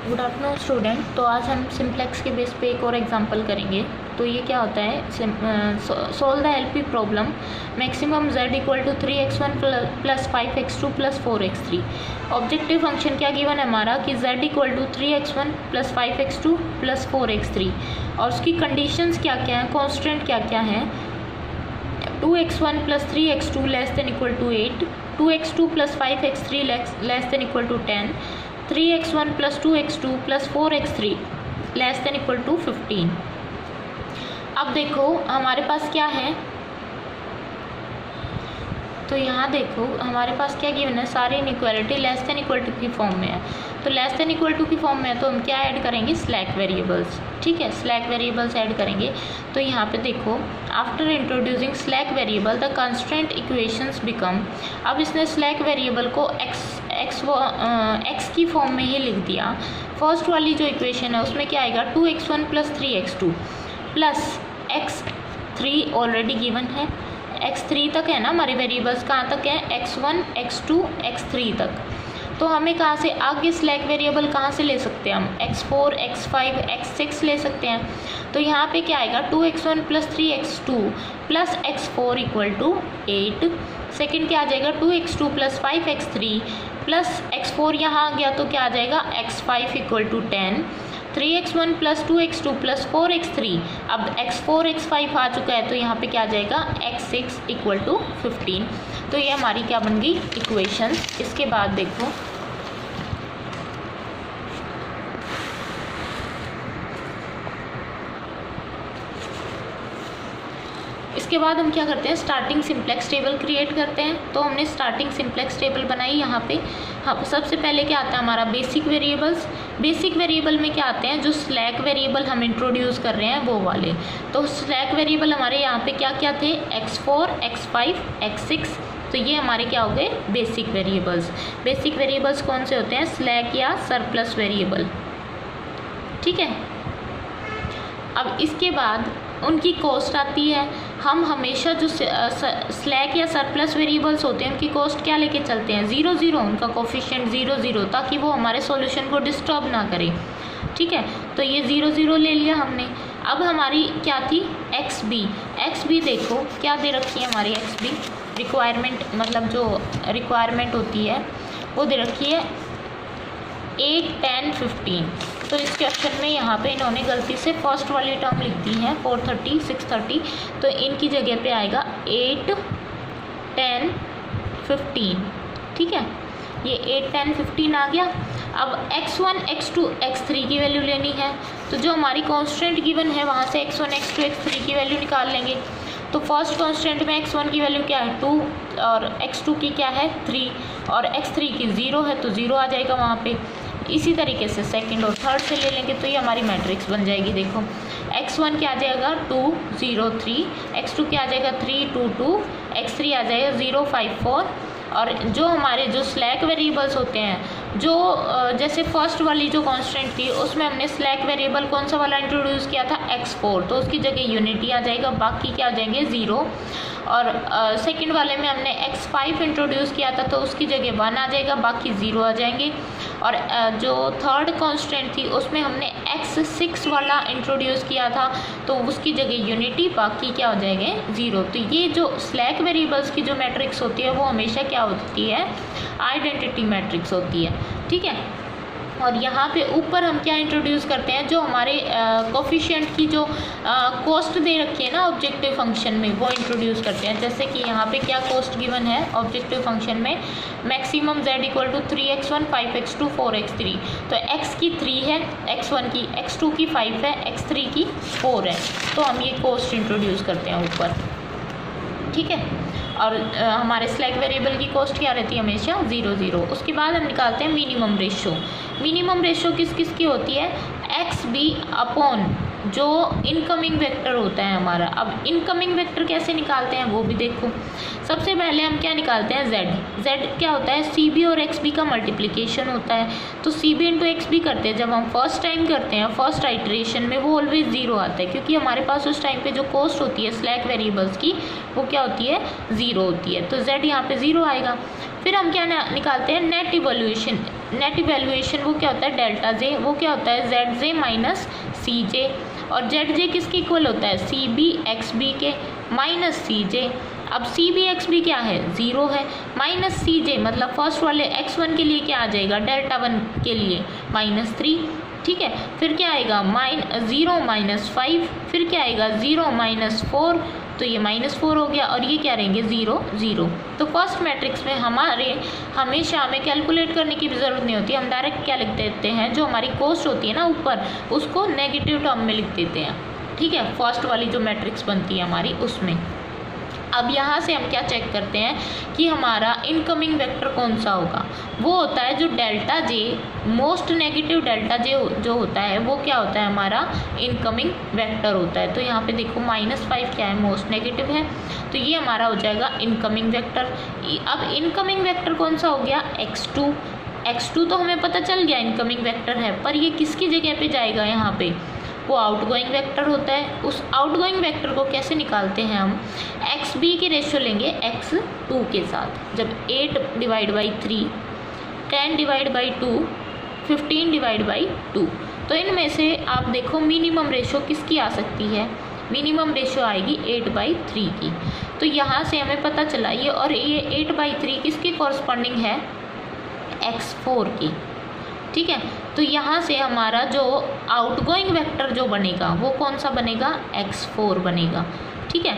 Good afternoon student. तो आज हम सिंप्लेक्स के बेस पे एक और एग्जांपल करेंगे। तो ये क्या होता है, solve the LP problem maximum z equal to 3x1 plus 5x2 plus 4x3। Objective function क्या गिवन है हमारा कि z equal to 3x1 plus 5x2 plus 4x3 और उसकी कंडीशंस क्या क्या हैं, कॉन्स्टेंट क्या क्या हैं। 2x1 plus 3x2 less than equal to 8, 2x2 plus 5x3 less than equal to 10, 3x1 plus 2x2 plus 4x3 less than equal to 15। अब देखो हमारे पास क्या है, तो यहाँ देखो हमारे पास क्या गिवन है, सारी inequality less than equal to की फॉर्म में है। तो लेस देन इक्वल टू की फॉर्म में है तो हम क्या ऐड करेंगे, स्लैक वेरिएबल्स। ठीक है, स्लैक वेरिएबल्स ऐड करेंगे। तो यहाँ पे देखो after introducing slack variable the constraint equations become, अब इसने स्लैक वेरिएबल को एक्स की फॉर्म में ही लिख दिया। फर्स्ट वाली जो इक्वेशन है उसमें क्या आएगा, 2x1 plus 3x2 plus x3 already given है, x3 तक है ना हमारे वेरिएबल्स, कहाँ तक है, x1 x2 x3 तक। तो हमें कहाँ से आगे स्लैक वेरिएबल कहाँ से ले सकते हैं हम, x4 x5 x6 ले सकते हैं। तो यहाँ पे क्या आएगा, 2x1 plus 3x2 plus x4 equal to 8। Second क्या आ जाएगा, 2x2 plus 5x3 plus x4 यहाँ आ गया तो क्या आ जाएगा, x5 equal to 10, 3x1 plus 2x2 plus 4x3, अब x4 x5 आ चुका है तो यहाँ पे क्या आ जाएगा, x6 इक्वल टू 15। तो ये हमारी क्या बन गई, इक्वेशन। इसके बाद देखो इसके बाद हम क्या करते हैं, स्टार्टिंग सिंप्लेक्स टेबल क्रिएट करते हैं। तो हमने स्टार्टिंग सिंप्लेक्स टेबल बनाई। यहाँ पे हम सबसे पहले क्या आता है हमारा, बेसिक वेरिएबल्स। बेसिक वेरिएबल में क्या आते हैं, जो स्लैक वेरिएबल हम इंट्रोड्यूस कर रहे हैं वो वाले। तो स्लैक वेरिएबल हमारे यहाँ पे क्या क्या थे, x4 x5 x6। तो ये हमारे क्या हो गए, बेसिक वेरिएबल्स। बेसिक वेरिएबल्स कौन से होते हैं, स्लैक या सरप्लस वेरिएबल। ठीक है, अब इसके बाद उनकी कॉस्ट आती है। हम हमेशा जो स्लैक या सरप्लस वेरिएबल्स होते हैं उनकी कॉस्ट क्या लेके चलते हैं, 0 0, उनका कोफिशिएंट 0 0, ताकि वो हमारे सॉल्यूशन को डिस्टर्ब ना करे। ठीक है, तो ये 0 0 ले लिया हमने। अब हमारी क्या थी, एक्स बी देखो क्या दे रखी है हमारी एक्स बी, रिक्वायरमेंट मतलब जो रिक्वायरमेंट होती है वो दे रखी है 8 10 15। तो इस क्वेश्चन में यहाँ पे इन्होंने गलती से फर्स्ट वाली टर्म लिख दी है 430 630, तो इनकी जगह पे आएगा 8 10 15। ठीक है, ये 8 10 15 आ गया। अब x1 x2 x3 की वैल्यू लेनी है, तो जो हमारी कांस्टेंट गिवन है वहाँ से x1 x2 x3 की वैल्यू निकाल लेंगे। तो फर्स्ट कांस्टेंट में x1 की वैल्यू क्या है, 2, और x2 की क्या है, 3, और x3 की 0 है तो 0 आ जाएगा वहाँ पे। इसी तरीके से सेकंड और थर्ड से ले लेंगे तो ये हमारी मैट्रिक्स बन जाएगी। देखो x1 क्या आ जाएगा 2 0 3, x2 क्या आ जाएगा 3 2 2, x3 आ जाएगा 0 5 4। और जो हमारे जो स्लैक वेरिएबल्स होते हैं, जो जैसे फर्स्ट वाली जो कांस्टेंट थी उसमें हमने स्लैक वेरिएबल कौन सा वाला इंट्रोड्यूस किया था, x4, तो उसकी जगह यूनिटी आ जाएगा, बाकी क्या आ जाएंगे 0। और सेकंड वाले में हमने x5 इंट्रोड्यूस किया था तो उसकी जगह 1 आ जाएगा, बाकी 0 आ जाएंगे। और जो थर्ड कांस्टेंट थी उसमें हमने x6 वाला इंट्रोड्यूस किया था तो उसकी जगह यूनिटी, बाकी क्या हो जाएंगे 0। तो ये जो स्लैक वेरिएबल्स की जो मैट्रिक्स होती है वो हमेशा क्या होती है, आइडेंटिटी मैट्रिक्स होती है। ठीक है, और यहाँ पे ऊपर हम क्या इंट्रोड्यूस करते हैं, जो हमारे कोफिशिएंट की जो कॉस्ट दे रखी है ना ऑब्जेक्टिव फंक्शन में, वो इंट्रोड्यूस करते हैं। जैसे कि यहाँ पे क्या कॉस्ट गिवन है ऑब्जेक्टिव फंक्शन में, maximum z equal to 3x1 5x2 4x3। तो x की 3 है, x1 की, x2 की 5 है, x3 की 4 है, तो हम ये कॉस्ट इंट्रोड्यूस करते हैं ऊपर। ठीक है, और हमारे स्लैक वेरिएबल की कॉस्ट क्या रहती है, हमेशा 0 0। उसके बाद हम निकालते हैं मिनिमम रेशो। मिनिमम रेशो किस किस की होती है, एक्स बी अपॉन जो इनकमिंग वेक्टर होता है हमारा। अब इनकमिंग वेक्टर कैसे निकालते हैं वो भी देखो। सबसे पहले हम क्या निकालते हैं, z क्या होता है, सी बी और एक्स बी का मल्टीप्लिकेशन होता है। तो C B into X B करते हैं, जब हम फर्स्ट टाइम करते हैं फर्स्ट आइट्रेशन में वो ऑलवेज 0 आता है, क्योंकि हमारे पास उस टाइम पे जो कॉस्ट होती है स्लैक वेरिएबल्स की वो क्या होती है, 0 होती है। तो z यहाँ पे 0 आएगा। फिर हम क्या निकालते हैं, नेट इवोल्यूशन। नेट इवैल्यूएशन वो क्या होता है डेल्टा जे, वो क्या होता है जेड जे माइनस सी जे, और जेड जे किसके इक्वल होता है सी बी एक्स बी के माइनस सी जे। अब सी बी एक्स बी क्या है 0 है, माइनस सी जे मतलब फर्स्ट वाले x1 के लिए क्या आ जाएगा डेल्टा 1 के लिए -3, ठीक है। फिर क्या आएगा 0 -5, फिर क्या आएगा 0 -4, तो ये -4 हो गया, और ये क्या रहेंगे 0 0। तो फर्स्ट मैट्रिक्स में हमेशा हमें कैलकुलेट करने की भी ज़रूरत नहीं होती, हम डायरेक्ट क्या लिख देते हैं, जो हमारी कॉस्ट होती है ना ऊपर उसको नेगेटिव टर्म में लिख देते हैं, ठीक है, फर्स्ट वाली जो मैट्रिक्स बनती है हमारी उसमें। अब यहाँ से हम क्या चेक करते हैं कि हमारा इनकमिंग वेक्टर कौन सा होगा, वो होता है जो delta J, most negative delta J जो होता है वो क्या होता है हमारा इनकमिंग वेक्टर होता है। तो यहाँ पे देखो -5 क्या है मोस्ट नेगेटिव है, तो ये हमारा हो जाएगा इनकमिंग वेक्टर। अब इनकमिंग वेक्टर कौन सा हो गया x2 तो हमें पता चल गया इनकमिंग वेक्टर है, पर ये किसकी जगह पे जाएगा, यहाँ पे वो आउटगोइंग वेक्टर होता है। उस आउटगोइंग वेक्टर को कैसे निकालते हैं हम, एक्स बी की रेशियो लेंगे x2 के साथ। जब 8 divide by 3, 10 divide by 2, 15 divide by 2, तो इनमें से आप देखो मिनिमम रेशियो किसकी आ सकती है, मिनिमम रेशियो आएगी 8/3 की। तो यहाँ से हमें पता चला ये, और ये 8/3 किसके कॉरस्पॉन्डिंग है x4 की, ठीक है। तो यहाँ से हमारा जो आउटगोइंग वेक्टर जो बनेगा वो कौन सा बनेगा x4 बनेगा, ठीक है,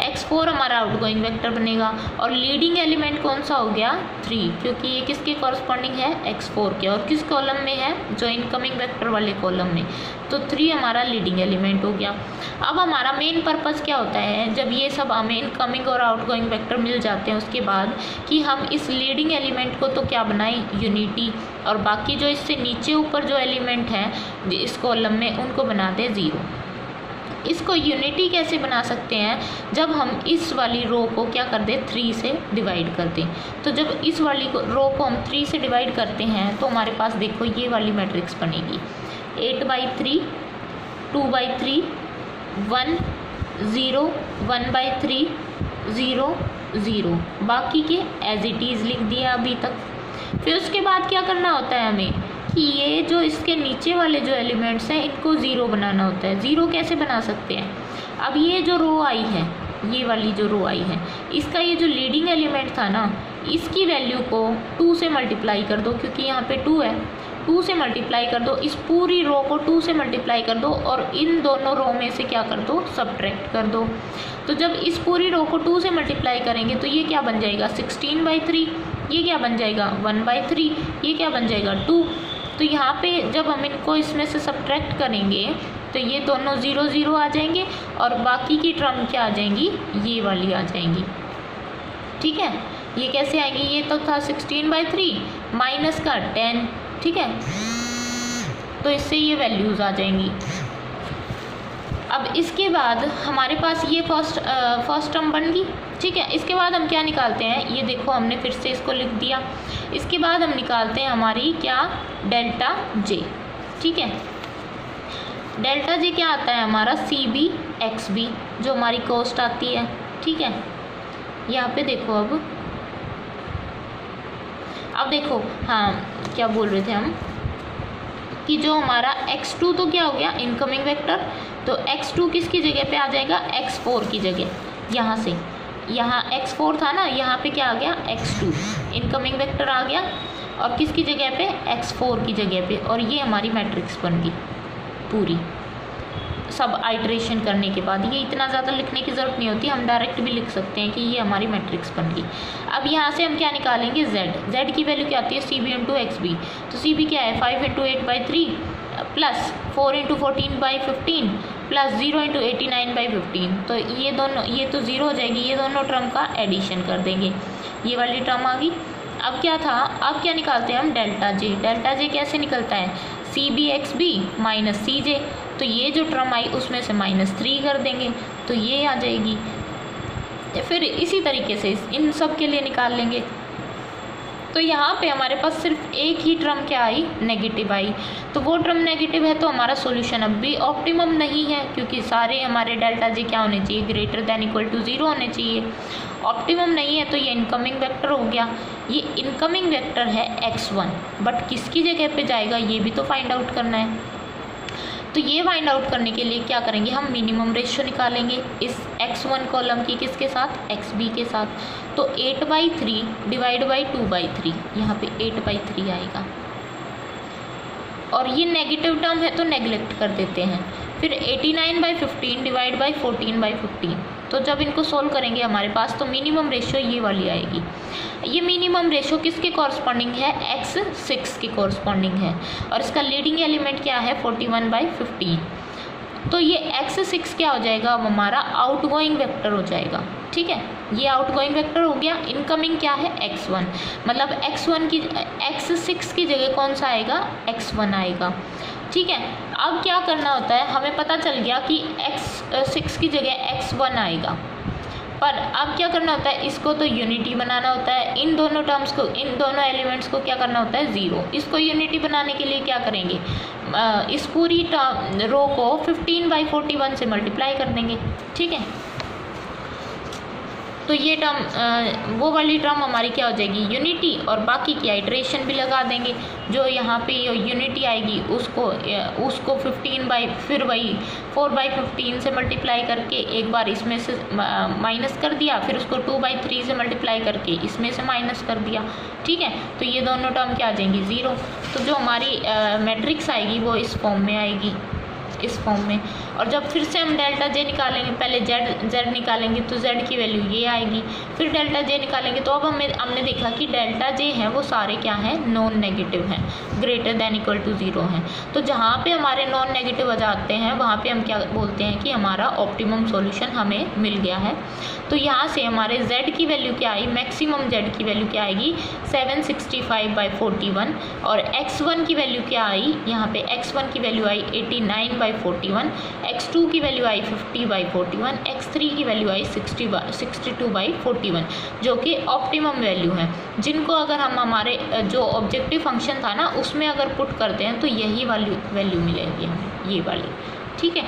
x4 हमारा आउटगोइंग वेक्टर बनेगा। और लीडिंग एलिमेंट कौन सा हो गया 3, क्योंकि ये किसके कॉरस्पॉन्डिंग है x4 के, और किस कॉलम में है जो इनकमिंग वेक्टर वाले कॉलम में, तो 3 हमारा लीडिंग एलिमेंट हो गया। अब हमारा मेन पर्पज़ क्या होता है जब ये सब हमें इनकमिंग और आउटगोइंग वेक्टर मिल जाते हैं उसके बाद, कि हम इस लीडिंग एलिमेंट को तो क्या बनाएं यूनिटी, और बाकी जो इससे नीचे ऊपर जो एलिमेंट हैं इस कॉलम में उनको बना दें 0। इसको यूनिटी कैसे बना सकते हैं, जब हम इस वाली रो को क्या कर दें 3 से डिवाइड कर दें। तो जब इस वाली रो को हम 3 से डिवाइड करते हैं तो हमारे पास देखो ये वाली मैट्रिक्स बनेगी 8/3, 2/3, 1 0, 1/3, 0 0, बाकी के एज इट इज़ लिख दिया अभी तक। फिर उसके बाद क्या करना होता है हमें कि ये जो इसके नीचे वाले जो एलिमेंट्स हैं इनको 0 बनाना होता है। 0 कैसे बना सकते हैं, अब ये जो रो आई है, ये वाली जो रो आई है, इसका ये जो लीडिंग एलिमेंट था ना, इसकी वैल्यू को 2 से मल्टीप्लाई कर दो, क्योंकि यहाँ पे 2 है, 2 से मल्टीप्लाई कर दो, इस पूरी रो को 2 से मल्टीप्लाई कर दो, और इन दोनों रो में से क्या कर दो सब्ट्रैक्ट कर दो। तो जब इस पूरी रो को 2 से मल्टीप्लाई करेंगे तो ये क्या बन जाएगा 16/3, ये क्या बन जाएगा 1/3, ये क्या बन जाएगा 2। तो यहाँ पे जब हम इनको इसमें से सब्ट्रैक्ट करेंगे तो ये दोनों 0 0 आ जाएंगे, और बाकी की टर्म क्या आ जाएंगी, ये वाली आ जाएंगी, ठीक है। ये कैसे आएंगी, ये तो था 16/3 माइनस का 10, ठीक है, तो इससे ये वैल्यूज़ आ जाएंगी। अब इसके बाद हमारे पास ये फर्स्ट टर्म बन गई, ठीक है। इसके बाद हम क्या निकालते हैं, ये देखो हमने फिर से इसको लिख दिया। इसके बाद हम निकालते हैं हमारी क्या डेल्टा जे, ठीक है। डेल्टा जे क्या आता है हमारा CB XB जो हमारी कॉस्ट आती है, ठीक है। यहाँ पे देखो अब देखो, हाँ क्या बोल रहे थे हम कि जो हमारा x2 तो क्या हो गया इनकमिंग वेक्टर, तो x2 किसकी जगह पे आ जाएगा x4 की जगह, यहाँ से यहाँ x4 था ना, यहाँ पे क्या आ गया x2 इनकमिंग वेक्टर आ गया, और किसकी जगह पे x4 की जगह पे, और ये हमारी मैट्रिक्स बन गई पूरी सब आइटरेशन करने के बाद। ये इतना ज़्यादा लिखने की ज़रूरत नहीं होती, हम डायरेक्ट भी लिख सकते हैं कि ये हमारी मैट्रिक्स बन गई। अब यहाँ से हम क्या निकालेंगे z की वैल्यू क्या आती है CB × XB, तो CB क्या है 5 × 8/3 प्लस 4 × 14/15 प्लस 0 × 89/15, तो ये दोनों, ये तो 0 हो जाएगी, ये दोनों टर्म का एडिशन कर देंगे, ये वाली टर्म आ गई। अब क्या था, अब क्या निकालते हैं हम डेल्टा जे कैसे निकलता है CB XB माइनस CJ, तो ये जो टर्म आई उसमें से -3 कर देंगे तो ये आ जाएगी। फिर इसी तरीके से इन सब के लिए निकाल लेंगे। तो यहाँ पे हमारे पास सिर्फ एक ही टर्म क्या आई नेगेटिव आई, तो वो टर्म नेगेटिव है तो हमारा सॉल्यूशन अब भी ऑप्टिमम नहीं है, क्योंकि सारे हमारे डेल्टा जे क्या होने चाहिए ग्रेटर दैन इक्वल टू 0 होने चाहिए। ऑप्टिमम नहीं है तो ये इनकमिंग वेक्टर हो गया। ये इनकमिंग वेक्टर है x1, बट किसकी जगह पे जाएगा ये भी तो फाइंड आउट करना है। तो ये फाइंड आउट करने के लिए क्या करेंगे, हम मिनिमम रेशियो निकालेंगे इस x1 कॉलम की किसके साथ, xb के साथ। तो 8/3 डिवाइड बाई 2/3, यहाँ पे 8/3 आएगा। और ये नेगेटिव टर्म है तो नेगलेक्ट कर देते हैं। फिर 89/15 डिवाइड बाई 14/15। तो जब इनको सोल्व करेंगे हमारे पास तो मिनिमम रेशियो ये वाली आएगी। ये मिनिमम रेशियो किसके कॉरस्पॉन्डिंग है, x6 के कॉरस्पॉन्डिंग है। और इसका लीडिंग एलिमेंट क्या है, 41/15। तो ये x6 क्या हो जाएगा, अब हमारा आउटगोइंग वेक्टर हो जाएगा। ठीक है, ये आउटगोइंग वेक्टर हो गया। इनकमिंग क्या है, x1, मतलब x6 की जगह कौन सा आएगा, x1 आएगा। ठीक है, अब क्या करना होता है, हमें पता चल गया कि x6 की जगह x1 आएगा, पर अब क्या करना होता है, इसको तो यूनिटी बनाना होता है। इन दोनों टर्म्स को, इन दोनों एलिमेंट्स को क्या करना होता है, 0। इसको यूनिटी बनाने के लिए क्या करेंगे, इस पूरी रो को 15/41 से मल्टीप्लाई कर देंगे। ठीक है, तो ये टर्म वो वाली टर्म हमारी क्या हो जाएगी, यूनिटी, और बाकी की आइट्रेशन भी लगा देंगे। जो यहाँ पे यूनिटी आएगी उसको 15 फिर वही 4/15 से मल्टीप्लाई करके एक बार इसमें से माइनस कर दिया, फिर उसको 2/3 से मल्टीप्लाई करके इसमें से माइनस कर दिया। ठीक है, तो ये दोनों टर्म क्या आ जाएंगी, 0। तो जो हमारी मैट्रिक्स आएगी वो इस फॉर्म में आएगी, इस फॉर्म में। और जब फिर से हम डेल्टा जे निकालेंगे, पहले जेड निकालेंगे तो जेड की वैल्यू ये आएगी, फिर डेल्टा जे निकालेंगे तो अब हमने देखा कि डेल्टा जे हैं वो सारे क्या हैं, नॉन नेगेटिव हैं, ग्रेटर दैन इक्वल टू 0 हैं। तो जहाँ पे हमारे नॉन नेगेटिव आ जाते हैं वहाँ पे हम क्या बोलते हैं कि हमारा ऑप्टिमम सॉल्यूशन हमें मिल गया है। तो यहाँ से हमारे जेड की वैल्यू क्या आई, मैक्सिमम जेड की वैल्यू क्या आएगी, 765/41। और x1 की वैल्यू क्या आई, यहाँ पे x1 की वैल्यू आई 89/41, x2 की वैल्यू आई 50/41, x3 की वैल्यू आई 62/41, जो कि ऑप्टिमम वैल्यू है। जिनको अगर हम हमारे जो ऑब्जेक्टिव फंक्शन था ना उसमें अगर पुट करते हैं तो यही वैल्यू मिलेगी हमें, ये वाली। ठीक है।